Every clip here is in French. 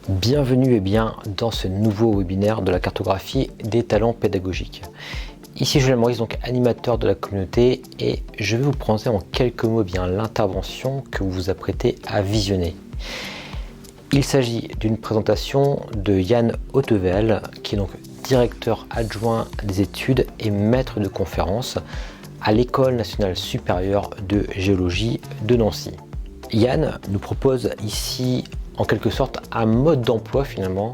Bienvenue dans ce nouveau webinaire de la cartographie des talents pédagogiques. Ici Julien Maurice, donc animateur de la communauté, et je vais vous présenter en quelques mots l'intervention que vous vous apprêtez à visionner. Il s'agit d'une présentation de Yann Hautevel, qui est donc directeur adjoint des études et maître de conférence à l'École nationale supérieure de géologie de Nancy. Yann nous propose ici en quelque sorte un mode d'emploi finalement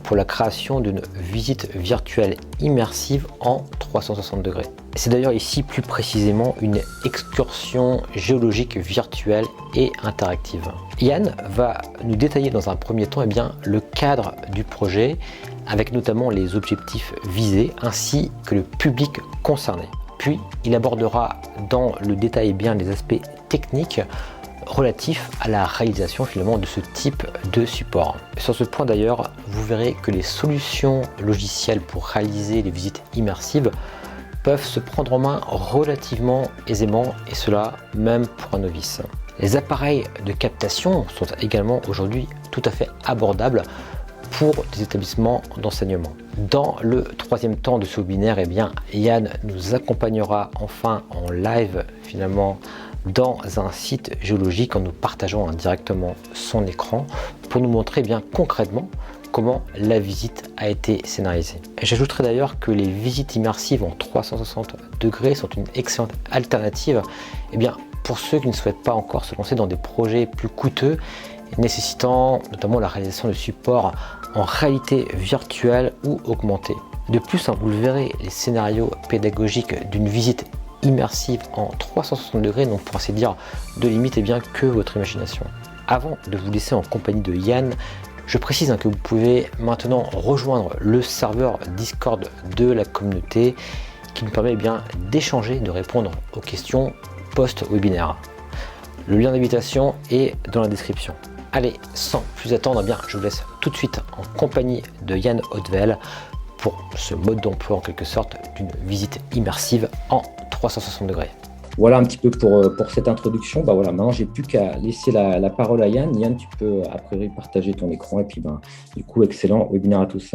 pour la création d'une visite virtuelle immersive en 360 degrés. C'est d'ailleurs ici plus précisément une excursion géologique virtuelle et interactive. Yann va nous détailler dans un premier temps le cadre du projet avec notamment les objectifs visés ainsi que le public concerné. Puis il abordera dans le détail les aspects techniques relatif à la réalisation finalement de ce type de support. Sur ce point d'ailleurs, vous verrez que les solutions logicielles pour réaliser les visites immersives peuvent se prendre en main relativement aisément, et cela même pour un novice. Les appareils de captation sont également aujourd'hui tout à fait abordables pour des établissements d'enseignement. Dans le troisième temps de ce webinaire, Yann nous accompagnera enfin en live finalement dans un site géologique en nous partageant directement son écran pour nous montrer concrètement comment la visite a été scénarisée. J'ajouterai d'ailleurs que les visites immersives en 360 degrés sont une excellente alternative pour ceux qui ne souhaitent pas encore se lancer dans des projets plus coûteux nécessitant notamment la réalisation de supports en réalité virtuelle ou augmentée. De plus, vous le verrez, les scénarios pédagogiques d'une visite immersive en 360 degrés n'ont pour ainsi dire de limite que votre imagination. Avant de vous laisser en compagnie de Yann, je précise que vous pouvez maintenant rejoindre le serveur Discord de la communauté qui nous permet d'échanger, de répondre aux questions post-webinaire. Le lien d'invitation est dans la description. Allez, sans plus attendre, je vous laisse tout de suite en compagnie de Yann Hautevel pour ce mode d'emploi en quelque sorte d'une visite immersive en 360 degrés. Voilà un petit peu pour cette introduction. Maintenant, j'ai plus qu'à laisser la parole à Yann. Yann, tu peux a priori partager ton écran et puis du coup, excellent webinaire à tous.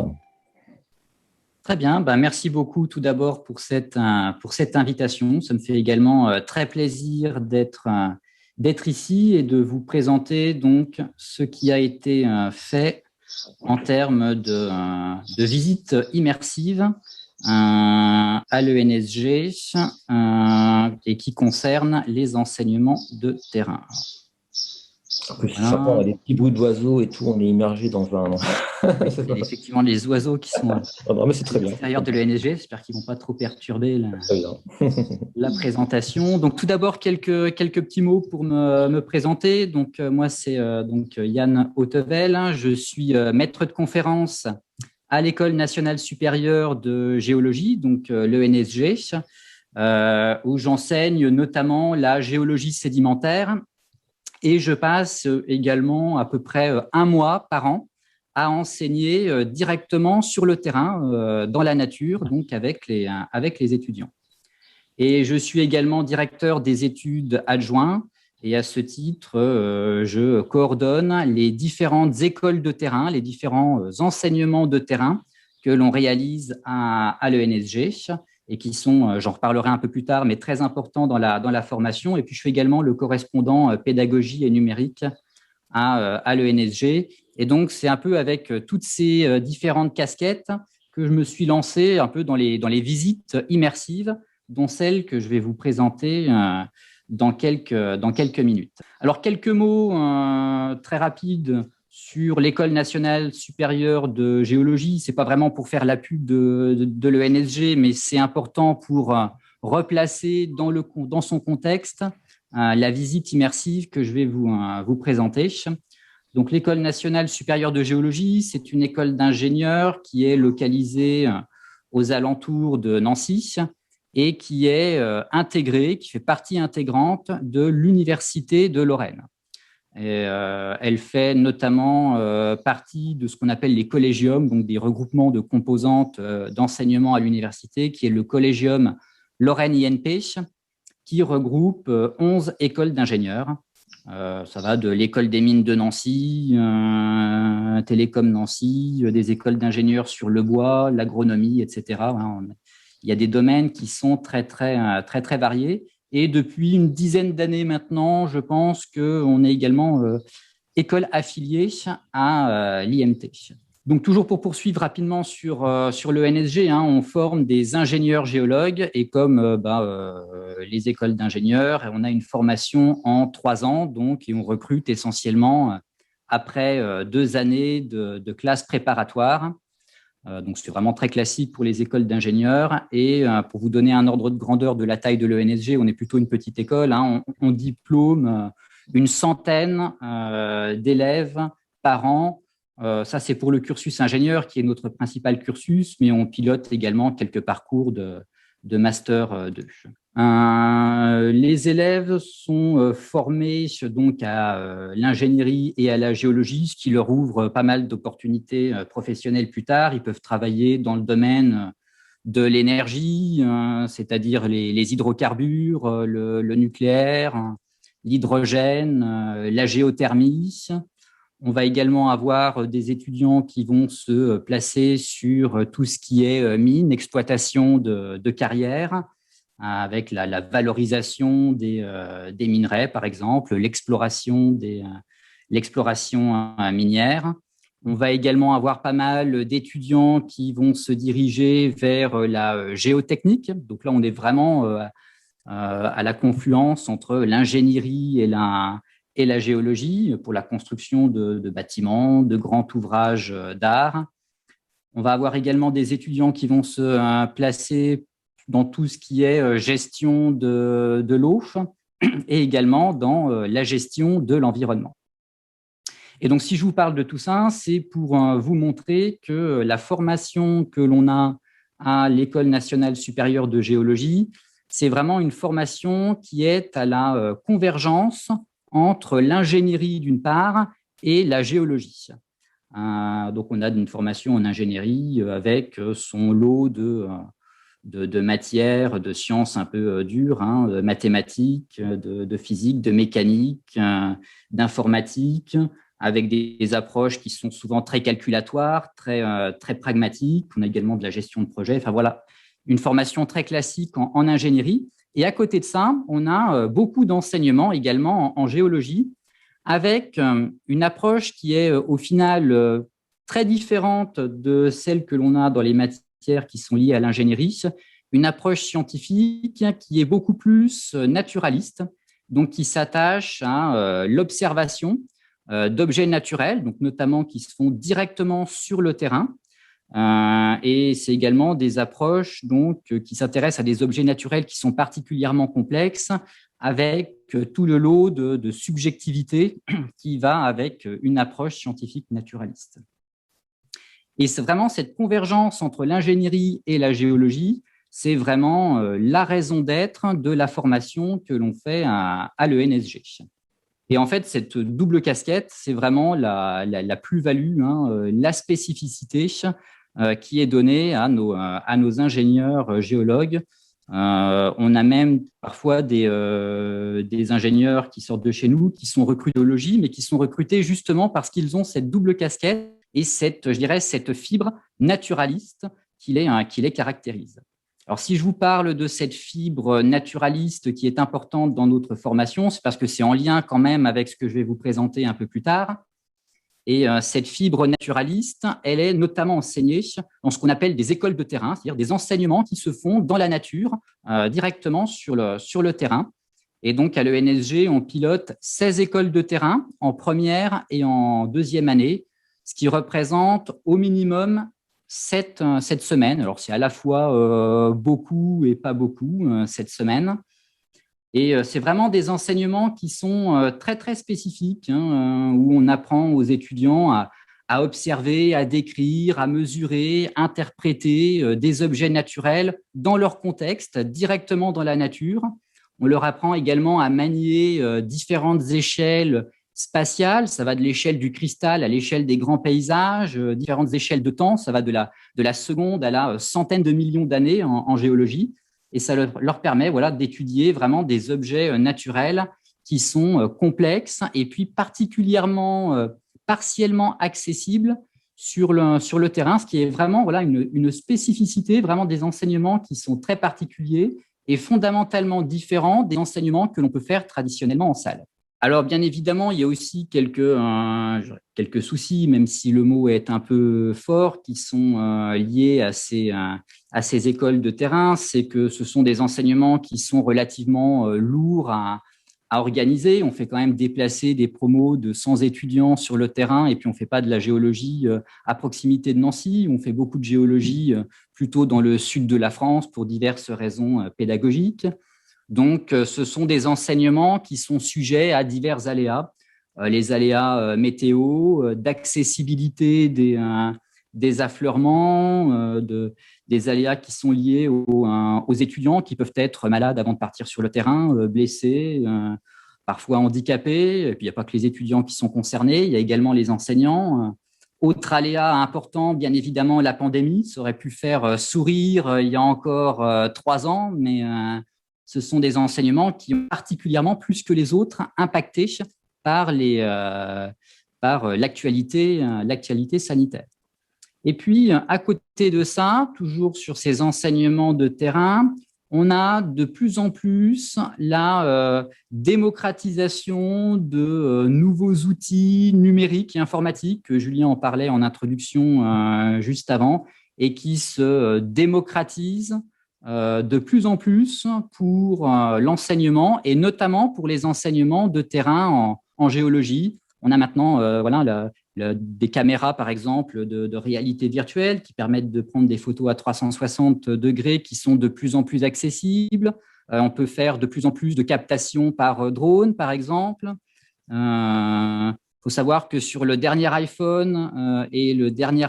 Très bien, merci beaucoup tout d'abord pour cette invitation. Ça me fait également très plaisir d'être ici et de vous présenter donc ce qui a été fait en termes de visite immersive à l'ENSG et qui concerne les enseignements de terrain. En plus, on a des petits bruits d'oiseaux et tout, on est immergé dans un... Effectivement, les oiseaux qui sont à l'extérieur de l'ENSG, j'espère qu'ils ne vont pas trop perturber la présentation. Donc, tout d'abord, quelques petits mots pour me présenter. Donc, moi, c'est Yann Hautevel. Je suis maître de conférence à l'École nationale supérieure de géologie, donc l'ENSG, où j'enseigne notamment la géologie sédimentaire. Et je passe également à peu près un mois par an à enseigner directement sur le terrain, dans la nature, donc avec les étudiants. Et je suis également directeur des études adjoints. Et à ce titre, je coordonne les différentes écoles de terrain, les différents enseignements de terrain que l'on réalise à l'ENSG et qui sont, j'en reparlerai un peu plus tard, mais très importants dans la formation. Et puis, je suis également le correspondant pédagogie et numérique à l'ENSG. Et donc, c'est un peu avec toutes ces différentes casquettes que je me suis lancé un peu dans les visites immersives, dont celle que je vais vous présenter dans quelques minutes. Alors, quelques mots très rapides sur l'École nationale supérieure de géologie. Ce n'est pas vraiment pour faire la pub de l'ENSG, mais c'est important pour replacer dans son contexte la visite immersive que je vais vous présenter. Donc, l'École nationale supérieure de géologie, c'est une école d'ingénieurs qui est localisée aux alentours de Nancy et qui est intégrée, qui fait partie intégrante de l'Université de Lorraine. Et, elle fait notamment partie de ce qu'on appelle les collégiums, donc des regroupements de composantes d'enseignement à l'université, qui est le collégium Lorraine INP, qui regroupe 11 écoles d'ingénieurs Ça va de l'école des mines de Nancy, Télécom Nancy, des écoles d'ingénieurs sur le bois, l'agronomie, etc. Il y a des domaines qui sont très variés. Et depuis une dizaine d'années maintenant, je pense qu'on est également école affiliée à l'IMT. Donc, toujours pour poursuivre rapidement sur le NSG, on forme des ingénieurs géologues et comme les écoles d'ingénieurs, on a une formation en 3 ans, donc, et on recrute essentiellement après 2 années de classe préparatoire. Donc, c'est vraiment très classique pour les écoles d'ingénieurs. Et pour vous donner un ordre de grandeur de la taille de l'ENSG, on est plutôt une petite école. On diplôme une centaine d'élèves par an. Ça, c'est pour le cursus ingénieur, qui est notre principal cursus, mais on pilote également quelques parcours de Master 2. Les élèves sont formés donc à l'ingénierie et à la géologie, ce qui leur ouvre pas mal d'opportunités professionnelles plus tard. Ils peuvent travailler dans le domaine de l'énergie, c'est-à-dire les hydrocarbures, le nucléaire, l'hydrogène, la géothermie. On va également avoir des étudiants qui vont se placer sur tout ce qui est mine, exploitation de carrières, avec la valorisation des minerais, par exemple, l'exploration minière. On va également avoir pas mal d'étudiants qui vont se diriger vers la géotechnique. Donc là, on est vraiment à la confluence entre l'ingénierie et la géologie pour la construction de bâtiments, de grands ouvrages d'art. On va avoir également des étudiants qui vont se placer dans tout ce qui est gestion de l'eau et également dans la gestion de l'environnement. Et donc, si je vous parle de tout ça, c'est pour vous montrer que la formation que l'on a à l'École nationale supérieure de géologie, c'est vraiment une formation qui est à la convergence entre l'ingénierie d'une part et la géologie. Donc, on a une formation en ingénierie avec son lot de matières, de sciences un peu dures, de mathématiques, de physique, de mécanique, d'informatique, avec des approches qui sont souvent très calculatoires, très pragmatiques. On a également de la gestion de projet. Enfin voilà, une formation très classique en ingénierie. Et à côté de ça, on a beaucoup d'enseignements également en géologie, avec une approche qui est au final très différente de celle que l'on a dans les matières qui sont liées à l'ingénierie, une approche scientifique qui est beaucoup plus naturaliste, donc qui s'attache à l'observation d'objets naturels, donc notamment qui se font directement sur le terrain. Et c'est également des approches donc, qui s'intéressent à des objets naturels qui sont particulièrement complexes, avec tout le lot de subjectivité qui va avec une approche scientifique naturaliste. Et c'est vraiment cette convergence entre l'ingénierie et la géologie, c'est vraiment la raison d'être de la formation que l'on fait à l'ENSG. Et en fait, cette double casquette, c'est vraiment la plus-value, la spécificité qui est donnée à nos ingénieurs géologues. On a même parfois des ingénieurs qui sortent de chez nous, qui sont recrutés en géologie, mais qui sont recrutés justement parce qu'ils ont cette double casquette et cette fibre naturaliste qui les caractérise. Alors, si je vous parle de cette fibre naturaliste qui est importante dans notre formation, c'est parce que c'est en lien quand même avec ce que je vais vous présenter un peu plus tard. Et cette fibre naturaliste, elle est notamment enseignée dans ce qu'on appelle des écoles de terrain, c'est-à-dire des enseignements qui se font dans la nature, directement sur le terrain. Et donc, à l'ENSG, on pilote 16 écoles de terrain en première et en deuxième année, ce qui représente au minimum 7 semaines. Alors, c'est à la fois beaucoup et pas beaucoup, 7 semaines. Et c'est vraiment des enseignements qui sont très, très spécifiques, où on apprend aux étudiants à observer, à décrire, à mesurer, interpréter des objets naturels dans leur contexte, directement dans la nature. On leur apprend également à manier différentes échelles spatiale, ça va de l'échelle du cristal à l'échelle des grands paysages, différentes échelles de temps, ça va de la seconde à la centaine de millions d'années en géologie, et ça leur permet d'étudier vraiment des objets naturels qui sont complexes et puis particulièrement partiellement accessibles sur le terrain, ce qui est vraiment une spécificité vraiment des enseignements qui sont très particuliers et fondamentalement différents des enseignements que l'on peut faire traditionnellement en salle. Alors, bien évidemment, il y a aussi quelques soucis, même si le mot est un peu fort, qui sont liés à ces écoles de terrain. C'est que ce sont des enseignements qui sont relativement lourds à organiser. On fait quand même déplacer des promos de 100 étudiants sur le terrain et puis on ne fait pas de la géologie à proximité de Nancy. On fait beaucoup de géologie plutôt dans le sud de la France pour diverses raisons pédagogiques. Donc, ce sont des enseignements qui sont sujets à divers aléas, les aléas météo, d'accessibilité des affleurements, des aléas qui sont liés aux étudiants qui peuvent être malades avant de partir sur le terrain, blessés, parfois handicapés. Et puis, il n'y a pas que les étudiants qui sont concernés, il y a également les enseignants. Autre aléa important, bien évidemment, la pandémie. Ça aurait pu faire sourire il y a encore 3 ans, mais ce sont des enseignements qui ont particulièrement, plus que les autres, impacté par l'actualité sanitaire. Et puis, à côté de ça, toujours sur ces enseignements de terrain, on a de plus en plus la démocratisation de nouveaux outils numériques et informatiques, que Julien en parlait en introduction juste avant, et qui se démocratisent de plus en plus pour l'enseignement et notamment pour les enseignements de terrain en géologie. On a maintenant des caméras, par exemple, de réalité virtuelle qui permettent de prendre des photos à 360 degrés qui sont de plus en plus accessibles. On peut faire de plus en plus de captations par drone, par exemple. Faut savoir que sur le dernier iPhone et le dernier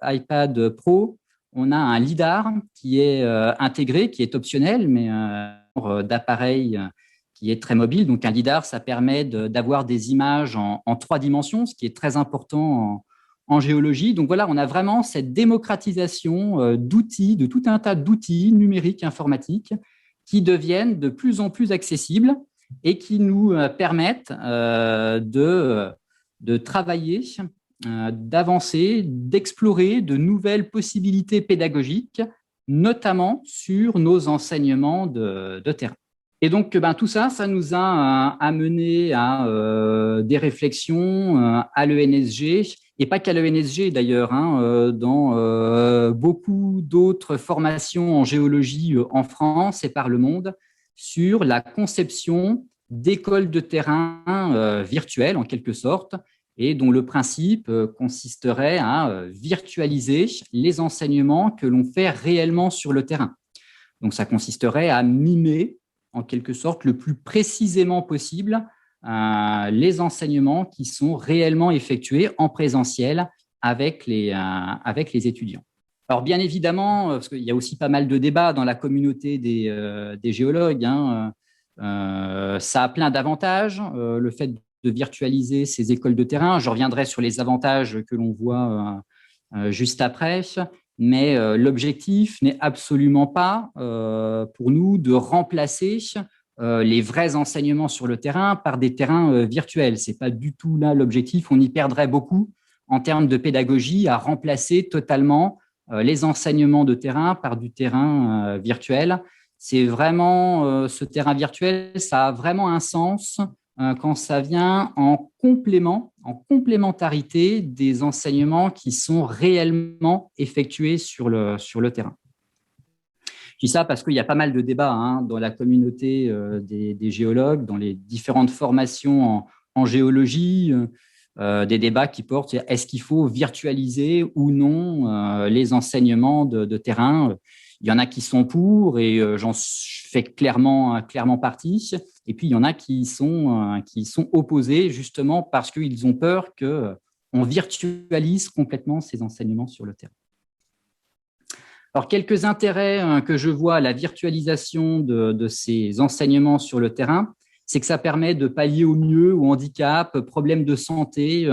iPad Pro, on a un LiDAR qui est intégré, qui est optionnel, mais d'appareil qui est très mobile. Donc, un LiDAR, ça permet d'avoir des images en 3 dimensions, ce qui est très important en géologie. Donc, voilà, on a vraiment cette démocratisation d'outils, de tout un tas d'outils numériques, informatiques, qui deviennent de plus en plus accessibles et qui nous permettent de travailler, d'avancer, d'explorer de nouvelles possibilités pédagogiques, notamment sur nos enseignements de terrain. Et donc, tout ça nous a amené à des réflexions à l'ENSG, et pas qu'à l'ENSG d'ailleurs, dans beaucoup d'autres formations en géologie en France et par le monde, sur la conception d'écoles de terrain virtuelles en quelque sorte, et dont le principe consisterait à virtualiser les enseignements que l'on fait réellement sur le terrain. Donc, ça consisterait à mimer, en quelque sorte, le plus précisément possible les enseignements qui sont réellement effectués en présentiel avec les étudiants. Alors, bien évidemment, parce qu'il y a aussi pas mal de débats dans la communauté des géologues, ça a plein d'avantages, le fait de virtualiser ces écoles de terrain. Je reviendrai sur les avantages que l'on voit juste après, mais l'objectif n'est absolument pas pour nous de remplacer les vrais enseignements sur le terrain par des terrains virtuels. Ce n'est pas du tout là l'objectif. On y perdrait beaucoup en termes de pédagogie à remplacer totalement les enseignements de terrain par du terrain virtuel. C'est vraiment ce terrain virtuel, ça a vraiment un sens quand ça vient en complémentarité des enseignements qui sont réellement effectués sur le terrain. Je dis ça parce qu'il y a pas mal de débats dans la communauté des géologues, dans les différentes formations en géologie, des débats qui portent sur est-ce qu'il faut virtualiser ou non les enseignements de terrain. Il y en a qui sont pour et j'en fais clairement partie. Et puis, il y en a qui sont opposés justement parce qu'ils ont peur qu'on virtualise complètement ces enseignements sur le terrain. Alors, quelques intérêts que je vois à la virtualisation de ces enseignements sur le terrain, c'est que ça permet de pallier au mieux aux handicaps, problèmes de santé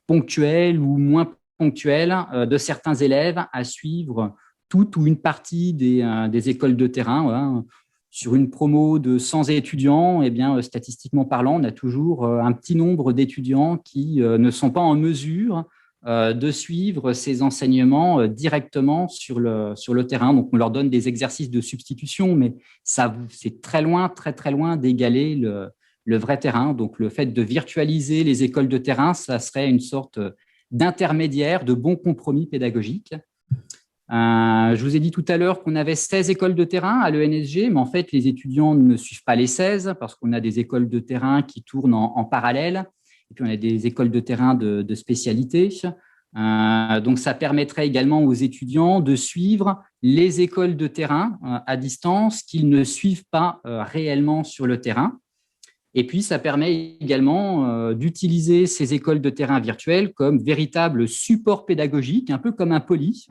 ponctuels ou moins ponctuels de certains élèves à suivre toute ou une partie des écoles de terrain. Voilà. sur une promo de 100 étudiants, eh bien, statistiquement parlant, on a toujours un petit nombre d'étudiants qui ne sont pas en mesure de suivre ces enseignements directement sur le terrain. Donc, on leur donne des exercices de substitution, mais c'est très loin d'égaler le vrai terrain. Donc, le fait de virtualiser les écoles de terrain, ça serait une sorte d'intermédiaire, de bon compromis pédagogique. Je vous ai dit tout à l'heure qu'on avait 16 écoles de terrain à l'ENSG, mais en fait, les étudiants ne suivent pas les 16 parce qu'on a des écoles de terrain qui tournent en parallèle et puis on a des écoles de terrain de spécialité. Donc, ça permettrait également aux étudiants de suivre les écoles de terrain à distance qu'ils ne suivent pas réellement sur le terrain. Et puis, ça permet également d'utiliser ces écoles de terrain virtuelles comme véritable support pédagogique, un peu comme un poly,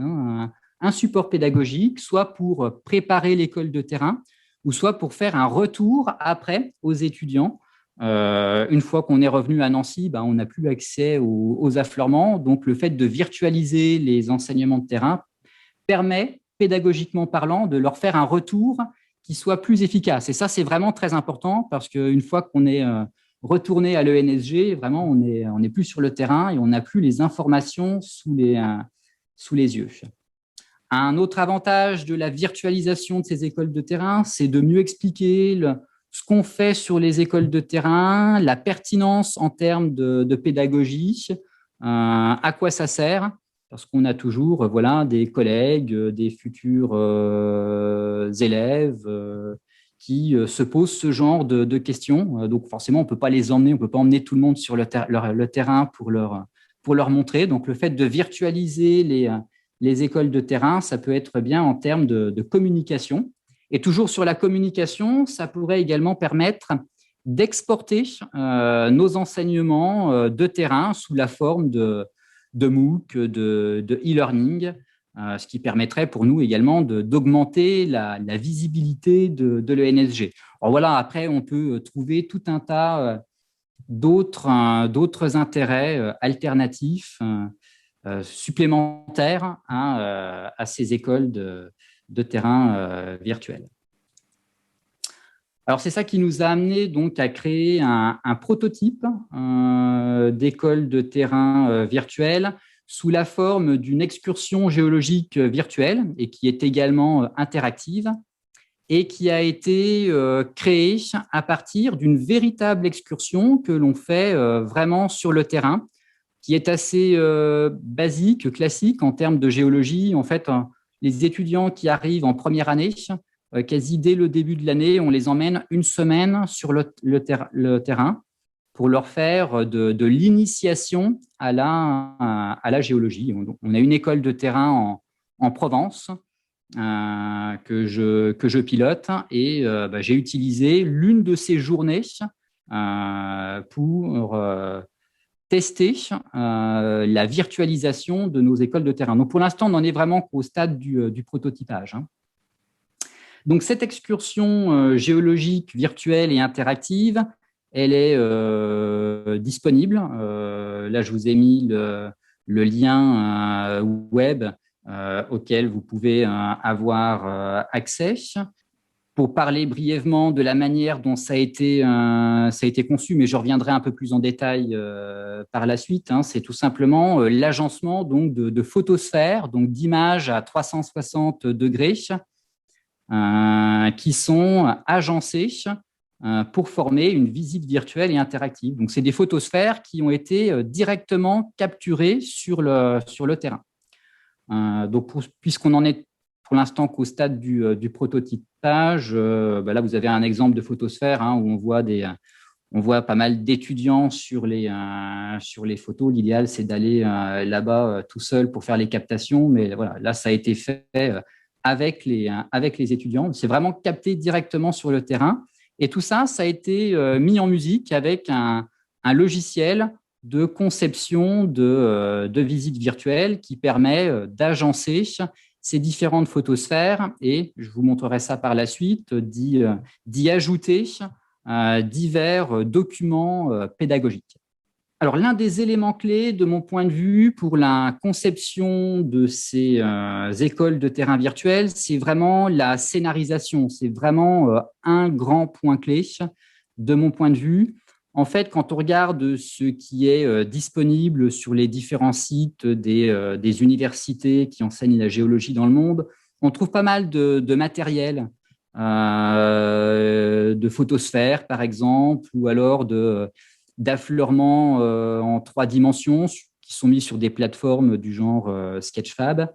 un support pédagogique, soit pour préparer l'école de terrain ou soit pour faire un retour après aux étudiants. Une fois qu'on est revenu à Nancy, on n'a plus accès aux affleurements. Donc, le fait de virtualiser les enseignements de terrain permet, pédagogiquement parlant, de leur faire un retour qui soit plus efficace. Et ça, c'est vraiment très important parce qu'une fois qu'on est retourné à l'ENSG, vraiment, on est plus sur le terrain et on n'a plus les informations sous les yeux. Un autre avantage de la virtualisation de ces écoles de terrain, c'est de mieux expliquer ce qu'on fait sur les écoles de terrain, la pertinence en termes de pédagogie, à quoi ça sert, parce qu'on a toujours des collègues, des futurs élèves qui se posent ce genre de questions. Donc forcément, on ne peut pas les emmener, on ne peut pas emmener tout le monde sur le terrain pour leur montrer. Donc le fait de virtualiser les écoles de terrain, ça peut être bien en termes de communication. Et toujours sur la communication, ça pourrait également permettre d'exporter nos enseignements de terrain sous la forme de MOOC, de e-learning, ce qui permettrait pour nous également d'augmenter la visibilité de l'ENSG. Alors voilà, après, on peut trouver tout un tas d'autres intérêts alternatifs, supplémentaires à ces écoles de terrain virtuel. Alors, c'est ça qui nous a amené donc à créer un prototype d'école de terrain virtuelle sous la forme d'une excursion géologique virtuelle et qui est également interactive et qui a été créée à partir d'une véritable excursion que l'on fait vraiment sur le terrain, qui est assez basique, classique en termes de géologie. En fait, les étudiants qui arrivent en première année, quasi dès le début de l'année, on les emmène une semaine sur le terrain pour leur faire de l'initiation à la géologie. On a une école de terrain en Provence que je pilote et j'ai utilisé l'une de ces journées pour tester la virtualisation de nos écoles de terrain. Donc, pour l'instant, on n'en est vraiment qu'au stade du prototypage. Donc, cette excursion géologique virtuelle et interactive, elle est disponible. Là, je vous ai mis le lien web auquel vous pouvez avoir accès. Pour parler brièvement de la manière dont ça a été conçu, mais je reviendrai un peu plus en détail par la suite, c'est tout simplement l'agencement donc de photosphères, donc d'images à 360 degrés qui sont agencées pour former une visite virtuelle et interactive. Donc, c'est des photosphères qui ont été directement capturées sur le terrain. Donc, puisqu'on en est pour l'instant qu'au stade du prototypage, là, vous avez un exemple de photosphère où on voit pas mal d'étudiants sur les photos. L'idéal, c'est d'aller là-bas tout seul pour faire les captations. Mais voilà, là, ça a été fait avec les étudiants. C'est vraiment capté directement sur le terrain. Et tout ça, ça a été mis en musique avec un logiciel de conception de visite virtuelle qui permet d'agencer ces différentes photosphères et, je vous montrerai ça par la suite, d'y ajouter divers documents pédagogiques. Alors, l'un des éléments clés, de mon point de vue, pour la conception de ces écoles de terrain virtuel, c'est vraiment la scénarisation. C'est vraiment un grand point clé, de mon point de vue. En fait, quand on regarde ce qui est disponible sur les différents sites des universités qui enseignent la géologie dans le monde, on trouve pas mal de matériel, de photosphères, par exemple, ou alors d'affleurements en 3 dimensions qui sont mis sur des plateformes du genre Sketchfab,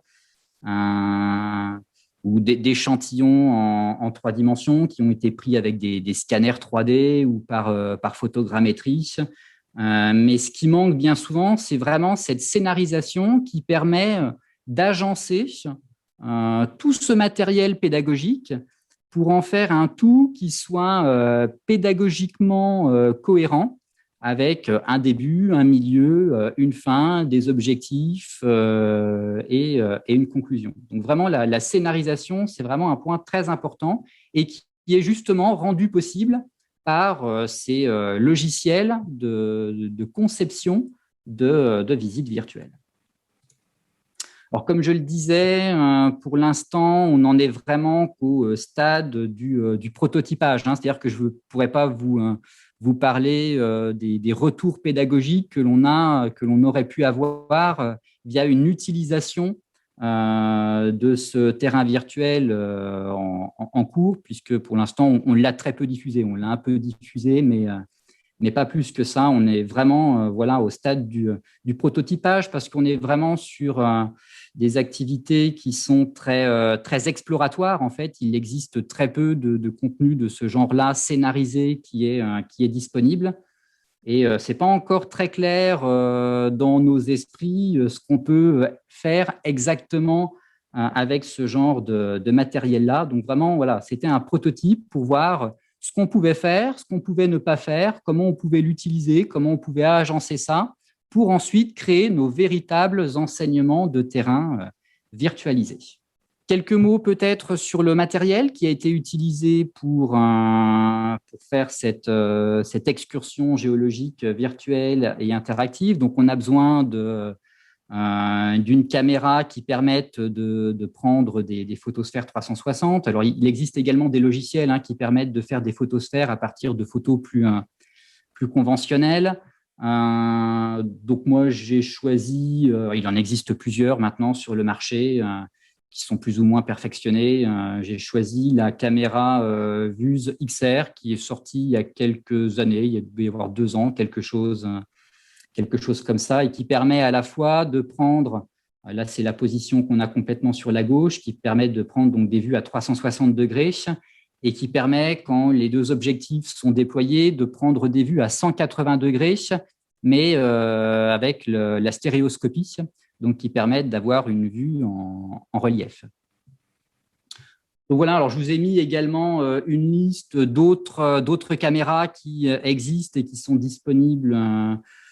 ou d'échantillons en 3 dimensions qui ont été pris avec des scanners 3D ou par photogrammétrie. Mais ce qui manque bien souvent, c'est vraiment cette scénarisation qui permet d'agencer tout ce matériel pédagogique pour en faire un tout qui soit pédagogiquement cohérent, avec un début, un milieu, une fin, des objectifs et une conclusion. Donc vraiment, la scénarisation, c'est vraiment un point très important et qui est justement rendu possible par ces logiciels de conception de visites virtuelles. Alors, comme je le disais, pour l'instant, on n'en est vraiment qu'au stade du prototypage. C'est-à-dire que je ne pourrais pas vous parler des retours pédagogiques que l'on aurait pu avoir via une utilisation de ce terrain virtuel en cours, puisque pour l'instant, on l'a très peu diffusé. On l'a un peu diffusé, mais pas plus que ça. On est vraiment au stade du prototypage, parce qu'on est vraiment sur des activités qui sont très exploratoires. En fait, il existe très peu de contenu de ce genre-là scénarisé qui est disponible. Et ce n'est pas encore très clair dans nos esprits ce qu'on peut faire exactement avec ce genre de matériel-là. Donc vraiment, c'était un prototype pour voir ce qu'on pouvait faire, ce qu'on pouvait ne pas faire, comment on pouvait l'utiliser, comment on pouvait agencer ça, pour ensuite créer nos véritables enseignements de terrain virtualisés. Quelques mots peut-être sur le matériel qui a été utilisé pour faire cette excursion géologique virtuelle et interactive. Donc, on a besoin d'une caméra qui permette de prendre des photosphères 360. Alors, il existe également des logiciels qui permettent de faire des photosphères à partir de photos plus conventionnelles. Donc, moi, j'ai choisi, il en existe plusieurs maintenant sur le marché qui sont plus ou moins perfectionnés. J'ai choisi la caméra Vuse XR qui est sortie il y a quelques années, il doit y avoir 2 ans, quelque chose comme ça, et qui permet à la fois de prendre, là c'est la position qu'on a complètement sur la gauche, qui permet de prendre donc des vues à 360 degrés et qui permet, quand les 2 objectifs sont déployés, de prendre des vues à 180 degrés, mais avec la stéréoscopie, donc qui permettent d'avoir une vue en relief. Donc voilà, alors je vous ai mis également une liste d'autres caméras qui existent et qui sont disponibles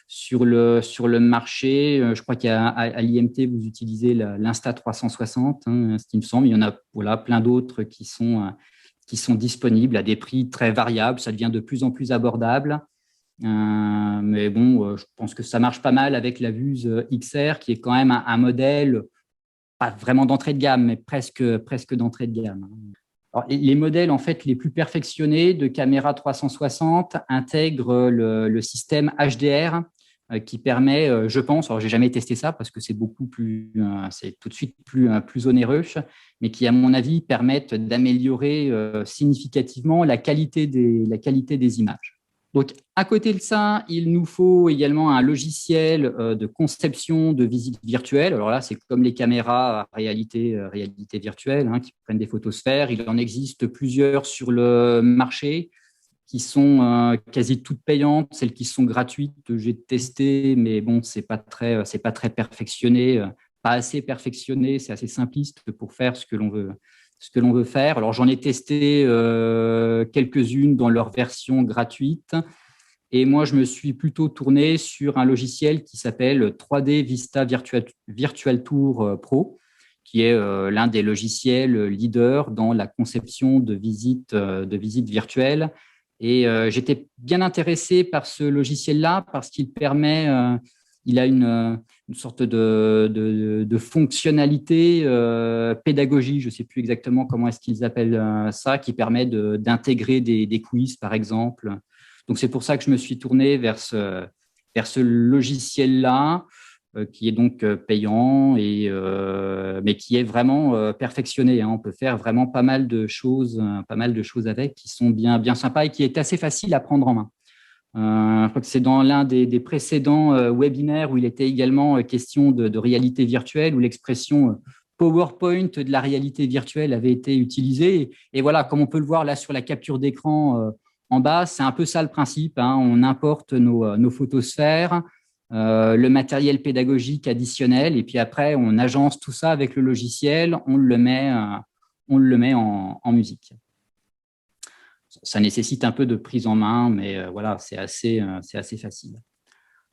sur le marché. Je crois qu'à l'IMT, vous utilisez l'Insta360, ce qui me semble. Il y en a plein d'autres qui sont disponibles à des prix très variables. Ça devient de plus en plus abordable. Mais bon, je pense que ça marche pas mal avec la Vuse XR, qui est quand même un modèle, pas vraiment d'entrée de gamme, mais presque d'entrée de gamme. Alors, les modèles en fait les plus perfectionnés de caméra 360 intègrent le système HDR qui permet, je pense, alors j'ai jamais testé ça parce que c'est beaucoup plus, c'est tout de suite plus onéreux, mais qui à mon avis permettent d'améliorer significativement la qualité des images. Donc, à côté de ça, il nous faut également un logiciel de conception de visites virtuelles. Alors là, c'est comme les caméras à réalité virtuelle qui prennent des photosphères. Il en existe plusieurs sur le marché qui sont quasi toutes payantes. Celles qui sont gratuites, j'ai testé, mais bon, c'est pas très perfectionné, pas assez perfectionné. C'est assez simpliste pour faire ce que l'on veut faire. Alors, j'en ai testé quelques-unes dans leur version gratuite. Et moi, je me suis plutôt tourné sur un logiciel qui s'appelle 3D Vista Virtual Tour Pro, qui est l'un des logiciels leaders dans la conception de visites virtuelles Et j'étais bien intéressé par ce logiciel-là parce qu'il permet, il a une sorte de fonctionnalité pédagogie, je ne sais plus exactement comment est-ce qu'ils appellent ça, qui permet d'intégrer des quiz, par exemple. Donc, c'est pour ça que je me suis tourné vers ce logiciel-là, qui est donc payant, mais qui est vraiment perfectionné. On peut faire vraiment pas mal de choses avec qui sont bien sympas et qui est assez facile à prendre en main. Je crois que c'est dans l'un des précédents webinaires où il était également question de réalité virtuelle, où l'expression PowerPoint de la réalité virtuelle avait été utilisée. Et voilà, comme on peut le voir là sur la capture d'écran en bas, c'est un peu ça le principe. On importe nos photosphères, le matériel pédagogique additionnel, et puis après, on agence tout ça avec le logiciel, on le met en musique. Ça nécessite un peu de prise en main, mais voilà, c'est assez facile.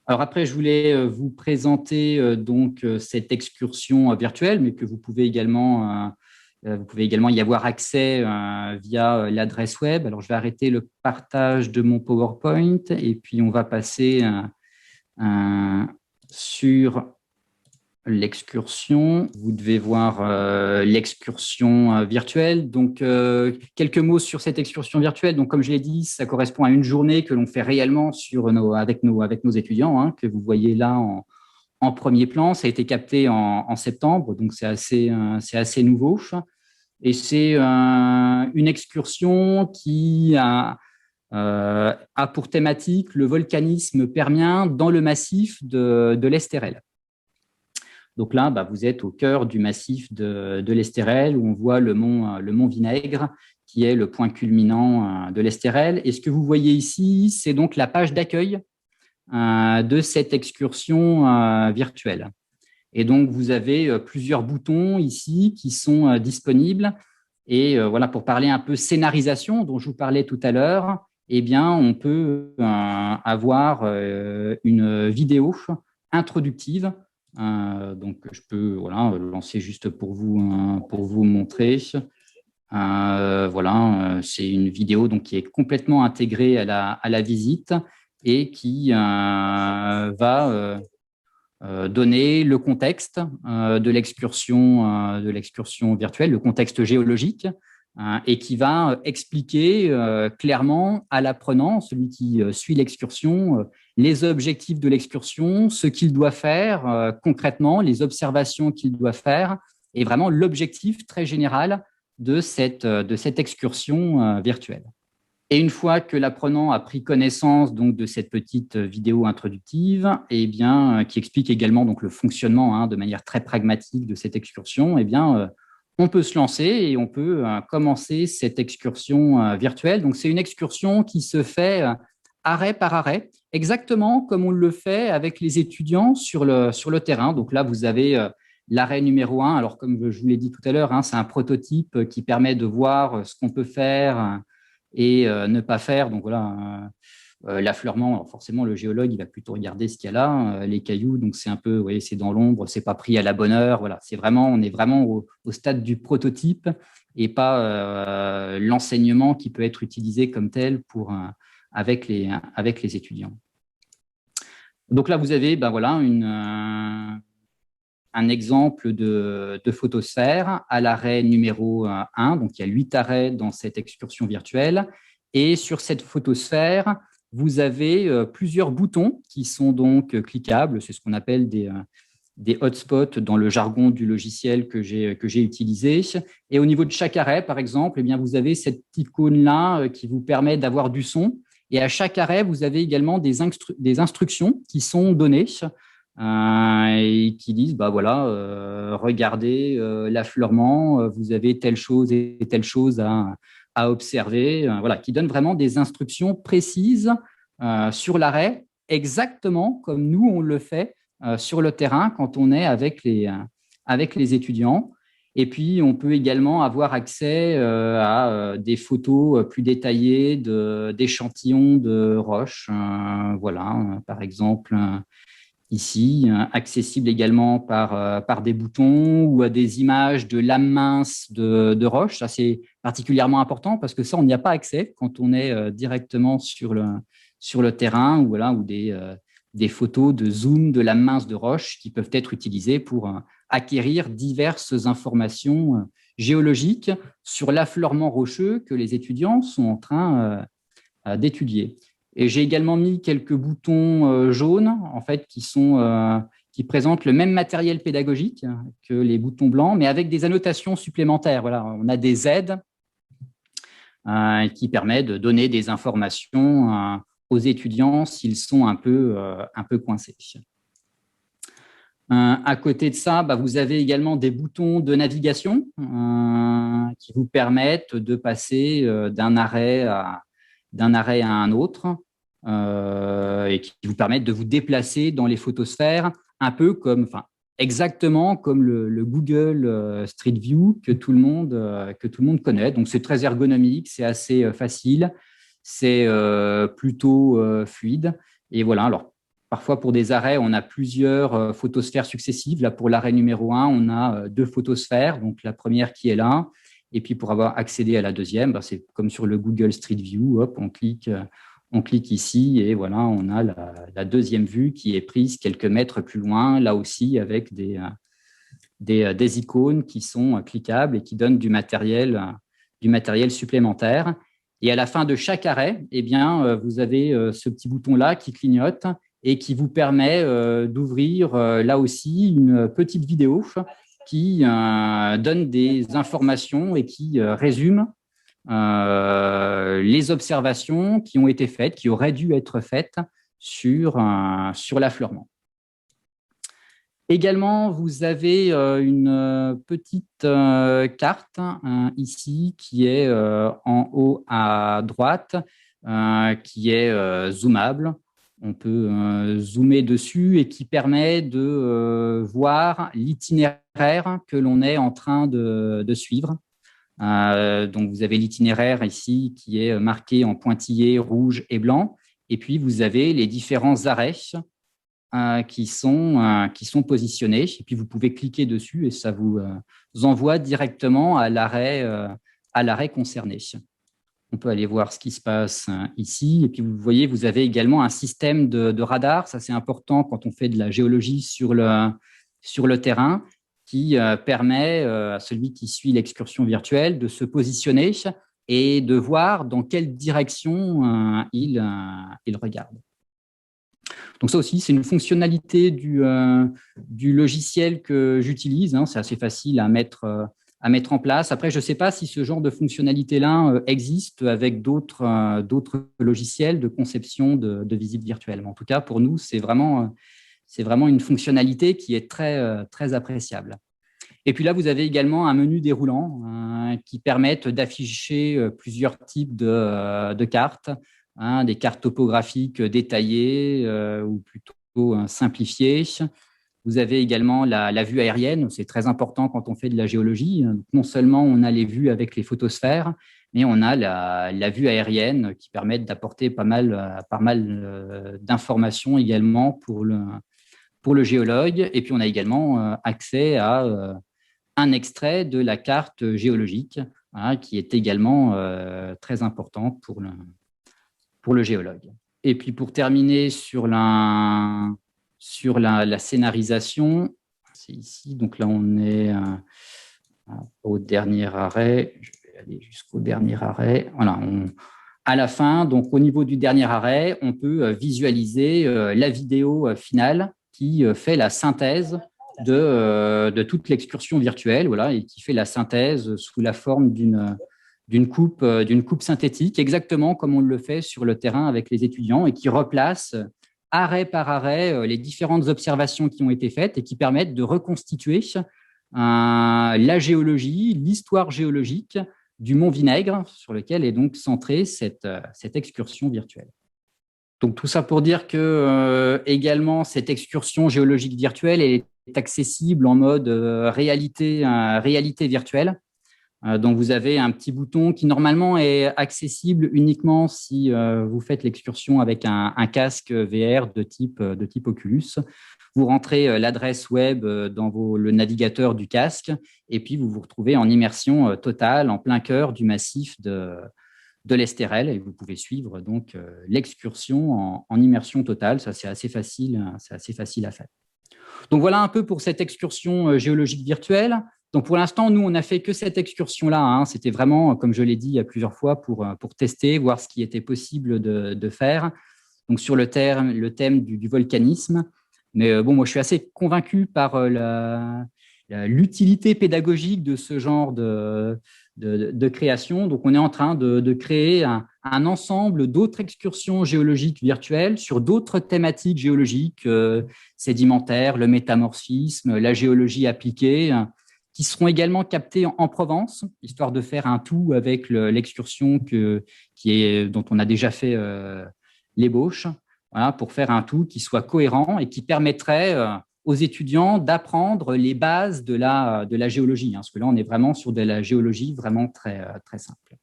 Alors après, je voulais vous présenter donc cette excursion virtuelle, mais que vous pouvez également y avoir accès via l'adresse web. Alors, je vais arrêter le partage de mon PowerPoint et puis on va passer sur l'excursion. Vous devez voir l'excursion virtuelle. Donc, quelques mots sur cette excursion virtuelle. Donc, comme je l'ai dit, ça correspond à une journée que l'on fait réellement avec nos étudiants, que vous voyez là en premier plan. Ça a été capté en septembre, donc c'est assez nouveau. Et c'est une excursion qui a pour thématique le volcanisme permien dans le massif de l'Estérel. Donc là, vous êtes au cœur du massif de l'Estérel, où on voit le mont Vinaigre, qui est le point culminant de l'Estérel. Et ce que vous voyez ici, c'est donc la page d'accueil de cette excursion virtuelle. Et donc, vous avez plusieurs boutons ici qui sont disponibles. Et voilà, pour parler un peu scénarisation dont je vous parlais tout à l'heure, eh bien, on peut avoir une vidéo introductive. Donc, je peux lancer juste pour vous montrer. C'est une vidéo donc, qui est complètement intégrée à la visite et qui va donner le contexte de l'excursion virtuelle, le contexte géologique, et qui va expliquer clairement à l'apprenant, celui qui suit l'excursion, les objectifs de l'excursion, ce qu'il doit faire concrètement, les observations qu'il doit faire, et vraiment l'objectif très général de cette excursion virtuelle. Et une fois que l'apprenant a pris connaissance donc, de cette petite vidéo introductive, qui explique également donc, le fonctionnement de manière très pragmatique de cette excursion, on peut se lancer et on peut commencer cette excursion virtuelle. Donc, c'est une excursion qui se fait arrêt par arrêt, exactement comme on le fait avec les étudiants sur le terrain. Donc là, vous avez l'arrêt numéro 1. Alors, comme je vous l'ai dit tout à l'heure, c'est un prototype qui permet de voir ce qu'on peut faire et ne pas faire. Donc voilà, l'affleurement, forcément, le géologue, il va plutôt regarder ce qu'il y a là. Les cailloux, donc c'est un peu, vous voyez, c'est dans l'ombre, c'est pas pris à la bonne heure. Voilà, on est vraiment au stade du prototype et pas l'enseignement qui peut être utilisé comme tel avec les étudiants. Donc là, vous avez un exemple de photosphère à l'arrêt numéro 1. Donc, il y a 8 arrêts dans cette excursion virtuelle. Et sur cette photosphère, vous avez plusieurs boutons qui sont donc cliquables. C'est ce qu'on appelle des hotspots dans le jargon du logiciel que j'ai utilisé. Et au niveau de chaque arrêt, par exemple, vous avez cette icône-là qui vous permet d'avoir du son. Et à chaque arrêt, vous avez également des instructions qui sont données et qui disent, regardez l'affleurement, vous avez telle chose et telle chose à observer, qui donnent vraiment des instructions précises sur l'arrêt, exactement comme nous, on le fait sur le terrain quand on est avec les étudiants. Et puis, on peut également avoir accès à des photos plus détaillées d'échantillons de roches. Par exemple, ici, accessible également par des boutons ou à des images de lames minces de roches. Ça, c'est particulièrement important parce que ça, on n'y a pas accès quand on est directement sur le terrain ou des photos de zoom de lames minces de roches qui peuvent être utilisées pour acquérir diverses informations géologiques sur l'affleurement rocheux que les étudiants sont en train d'étudier. Et j'ai également mis quelques boutons jaunes, en fait, qui présentent le même matériel pédagogique que les boutons blancs, mais avec des annotations supplémentaires. Voilà, on a des aides qui permettent de donner des informations aux étudiants s'ils sont un peu coincés. À côté de ça, vous avez également des boutons de navigation qui vous permettent de passer d'un arrêt à un autre et qui vous permettent de vous déplacer dans les photosphères un peu exactement comme le Google Street View que tout le monde connaît. Donc, c'est très ergonomique, c'est assez facile, c'est plutôt fluide. Et voilà, alors, parfois, pour des arrêts, on a plusieurs photosphères successives. Là, pour l'arrêt numéro 1, on a 2 photosphères. Donc, la première qui est là. Et puis, pour avoir accédé à la deuxième, c'est comme sur le Google Street View. Hop, on clique ici et voilà, on a la deuxième vue qui est prise quelques mètres plus loin, là aussi avec des icônes qui sont cliquables et qui donnent du matériel supplémentaire. Et à la fin de chaque arrêt, vous avez ce petit bouton-là qui clignote et qui vous permet d'ouvrir là aussi une petite vidéo qui donne des informations et qui résume les observations qui ont été faites, qui auraient dû être faites sur l'affleurement. Également, vous avez une petite carte ici qui est en haut à droite, qui est zoomable. On peut zoomer dessus et qui permet de voir l'itinéraire que l'on est en train de suivre. Donc, vous avez l'itinéraire ici qui est marqué en pointillés rouge et blanc. Et puis, vous avez les différents arrêts qui sont positionnés. Et puis, vous pouvez cliquer dessus et ça vous envoie directement à l'arrêt concerné. On peut aller voir ce qui se passe ici. Et puis, vous voyez, vous avez également un système de radar. Ça, c'est important quand on fait de la géologie sur le terrain, qui permet à celui qui suit l'excursion virtuelle de se positionner et de voir dans quelle direction il regarde. Donc ça aussi, c'est une fonctionnalité du logiciel que j'utilise. C'est assez facile à mettre en place. Après, je ne sais pas si ce genre de fonctionnalité-là existe avec d'autres logiciels de conception de visite virtuelle. Mais en tout cas, pour nous, c'est vraiment une fonctionnalité qui est très, très appréciable. Et puis là, vous avez également un menu déroulant qui permettent d'afficher plusieurs types de cartes, des cartes topographiques détaillées ou plutôt simplifiées. Vous avez également la vue aérienne, c'est très important quand on fait de la géologie. Non seulement on a les vues avec les photosphères, mais on a la vue aérienne qui permet d'apporter pas mal d'informations également pour le géologue. Et puis, on a également accès à un extrait de la carte géologique qui est également très important pour le géologue. Et puis, pour terminer sur la scénarisation, c'est ici. Donc là, on est au dernier arrêt. Je vais aller jusqu'au dernier arrêt. Voilà, à la fin, donc au niveau du dernier arrêt, on peut visualiser la vidéo finale qui fait la synthèse de toute l'excursion virtuelle, voilà, et qui fait la synthèse sous la forme d'une coupe synthétique, exactement comme on le fait sur le terrain avec les étudiants, et qui replace arrêt par arrêt les différentes observations qui ont été faites et qui permettent de reconstituer la géologie, l'histoire géologique du Mont Vinaigre, sur lequel est donc centrée cette excursion virtuelle. Donc, tout ça pour dire que également, cette excursion géologique virtuelle est accessible en mode réalité virtuelle. Donc, vous avez un petit bouton qui, normalement, est accessible uniquement si vous faites l'excursion avec un casque VR de type Oculus. vous rentrez l'adresse web dans le navigateur du casque et puis vous vous retrouvez en immersion totale, en plein cœur du massif de l'Estérel, et vous pouvez suivre donc l'excursion en immersion totale. Ça, c'est assez facile à faire. Donc, voilà un peu pour cette excursion géologique virtuelle. Donc, pour l'instant, nous, on n'a fait que cette excursion-là. Hein. C'était vraiment, comme je l'ai dit plusieurs fois, pour tester, voir ce qui était possible de faire. Donc, sur le thème du volcanisme. Mais bon, moi, je suis assez convaincu par l'utilité pédagogique de ce genre de création. Donc, on est en train de créer un ensemble d'autres excursions géologiques virtuelles sur d'autres thématiques géologiques, sédimentaires, le métamorphisme, la géologie appliquée, qui seront également captées en Provence, histoire de faire un tout avec l'excursion dont on a déjà fait l'ébauche, voilà, pour faire un tout qui soit cohérent et qui permettrait aux étudiants d'apprendre les bases de la géologie, hein, parce que là, on est vraiment sur de la géologie vraiment très, très simple.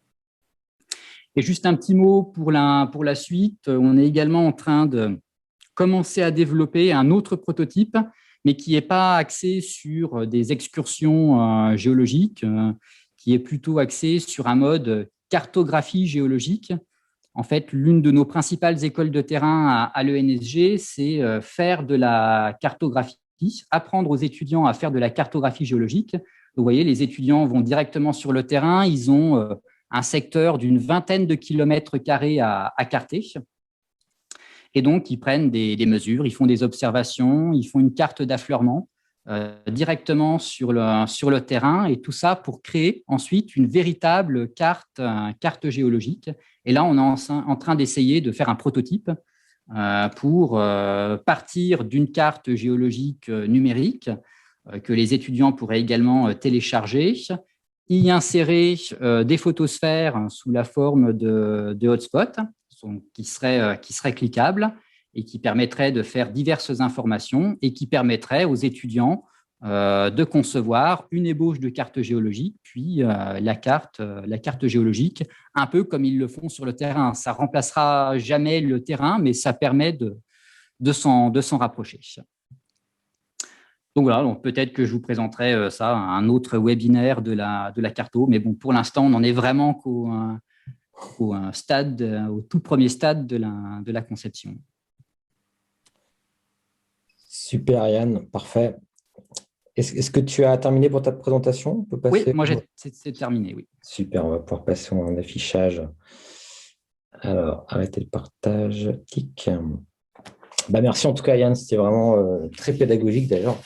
Et juste un petit mot pour la suite, on est également en train de commencer à développer un autre prototype, mais qui n'est pas axé sur des excursions géologiques, qui est plutôt axé sur un mode cartographie géologique. En fait, l'une de nos principales écoles de terrain à l'ENSG, c'est faire de la cartographie, apprendre aux étudiants à faire de la cartographie géologique. Vous voyez, les étudiants vont directement sur le terrain, ils ont un secteur d'une vingtaine de kilomètres carrés à carter. Et donc, ils prennent des mesures, ils font des observations, ils font une carte d'affleurement directement sur le terrain, et tout ça pour créer ensuite une véritable carte géologique. Et là, on est en train d'essayer de faire un prototype pour partir d'une carte géologique numérique que les étudiants pourraient également télécharger, y insérer des photosphères sous la forme de hotspots qui seraient cliquables et qui permettraient de faire diverses informations et qui permettraient aux étudiants de concevoir une ébauche de carte géologique, puis la carte géologique, un peu comme ils le font sur le terrain. Ça ne remplacera jamais le terrain, mais ça permet de s'en rapprocher. Donc voilà, donc peut-être que je vous présenterai ça, un autre webinaire de la carto, mais bon, pour l'instant, on en est vraiment qu'au tout premier stade de la conception. Super Yann, parfait. Est-ce que tu as terminé pour ta présentation? On peut passer... Oui, moi c'est terminé, oui. Super, on va pouvoir passer en affichage. Alors, arrêtez le partage. Clic. Merci en tout cas Yann, c'était vraiment très pédagogique d'ailleurs.